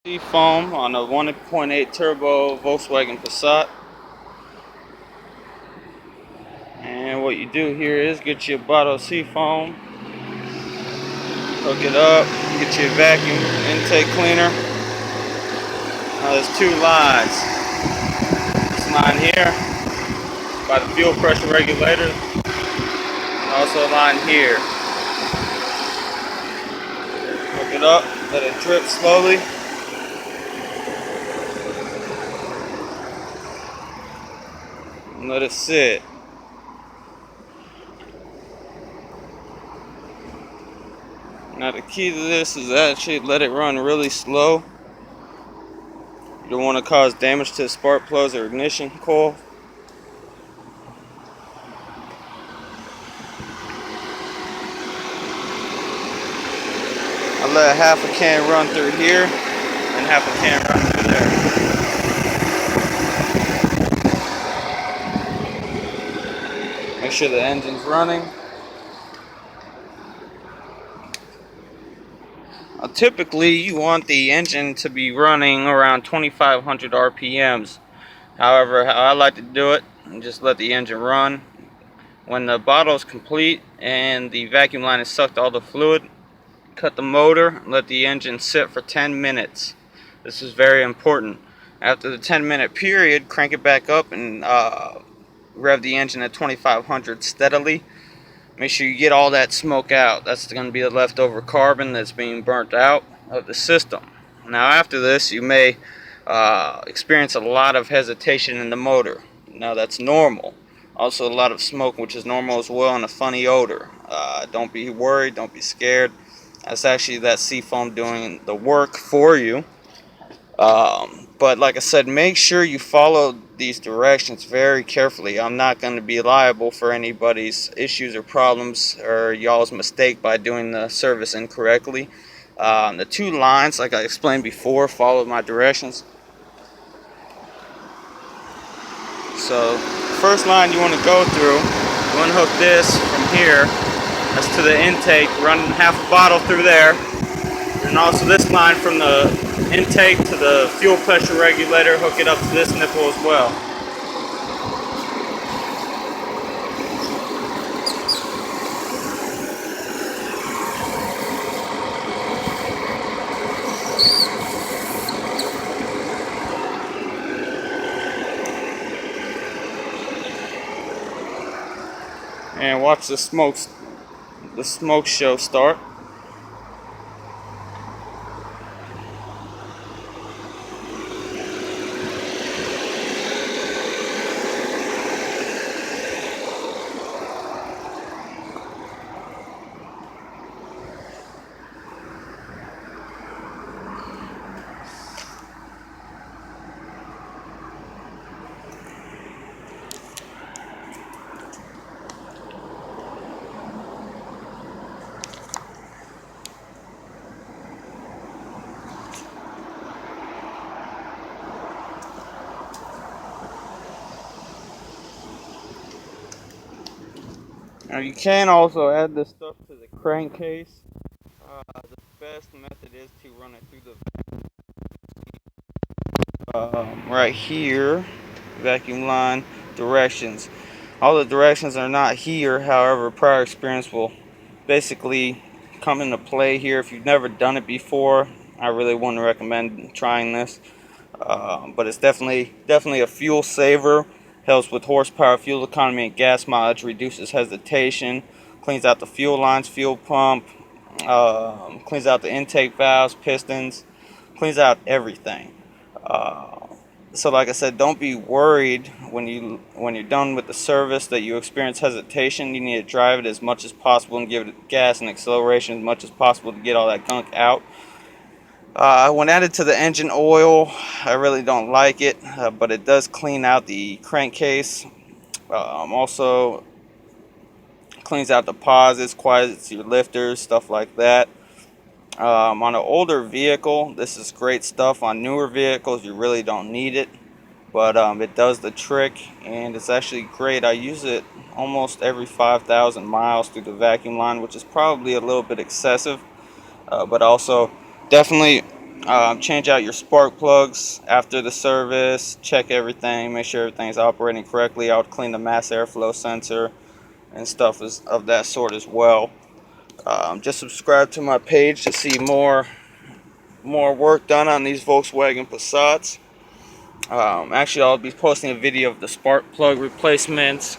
Seafoam on a 1.8 turbo Volkswagen Passat. And what you do here is get you a bottle of Seafoam, hook it up, get you a vacuum intake cleaner. Now there's two lines. This line here by the fuel pressure regulator, and also a line here. Hook it up, let it drip slowly. And let it sit. Now the key to this is actually let it run really slow. You don't want to cause damage to the spark plugs or ignition coil. I let half a can run through here and half a can run through there. Make sure the engine's running. Typically, you want the engine to be running around 2,500 RPMs. However, how I like to do it, just let the engine run. When the bottle is complete and the vacuum line has sucked all the fluid, cut the motor, let the engine sit for 10 minutes. This is very important. After the 10-minute period, crank it back up and rev the engine at 2,500 steadily. Make sure you get all that smoke out. That's going to be the leftover carbon that's being burnt out of the system. Now after this, you may experience a lot of hesitation in the motor. Now that's normal. Also a lot of smoke, which is normal as well, and a funny odor. Don't be worried, don't be scared. That's actually that Seafoam doing the work for you. But like I said, make sure you follow these directions very carefully. I'm not going to be liable for anybody's issues or problems or y'all's mistake by doing the service incorrectly. The two lines, like I explained before, follow my directions. So first line you want to go through, you want to hook this from here. That's to the intake, run half a bottle through there. And also this line from the intake to the fuel pressure regulator, hook it up to this nipple as well. And watch the smoke show start. Now you can also add this stuff to the crankcase. The best method is to run it through the right here, vacuum line directions. All the directions are not here, however, prior experience will basically come into play here. If you've never done it before, I really wouldn't recommend trying this. But it's definitely a fuel saver. Helps with horsepower, fuel economy, and gas mileage. Reduces hesitation. Cleans out the fuel lines, fuel pump. Cleans out the intake valves, pistons. Cleans out everything. So like I said, don't be worried when you're done with the service that you experience hesitation. You need to drive it as much as possible and give it gas and acceleration as much as possible to get all that gunk out. When added to the engine oil, I really don't like it, but it does clean out the crankcase. Also cleans out the posits, quiets your lifters, stuff like that. On an older vehicle, this is great stuff. On newer vehicles, you really don't need it, but it does the trick, and it's actually great. I use it almost every 5,000 miles through the vacuum line, which is probably a little bit excessive, but also definitely Change out your spark plugs after the service. Check everything. Make sure everything's operating correctly. I'll clean the mass airflow sensor and stuff of that sort as well. Just subscribe to my page to see more work done on these Volkswagen Passats. Actually, I'll be posting a video of the spark plug replacements.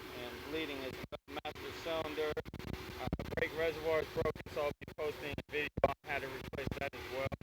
And bleeding is master cylinder. Brake reservoir is broken, so I'll be posting a video on how to replace that as well.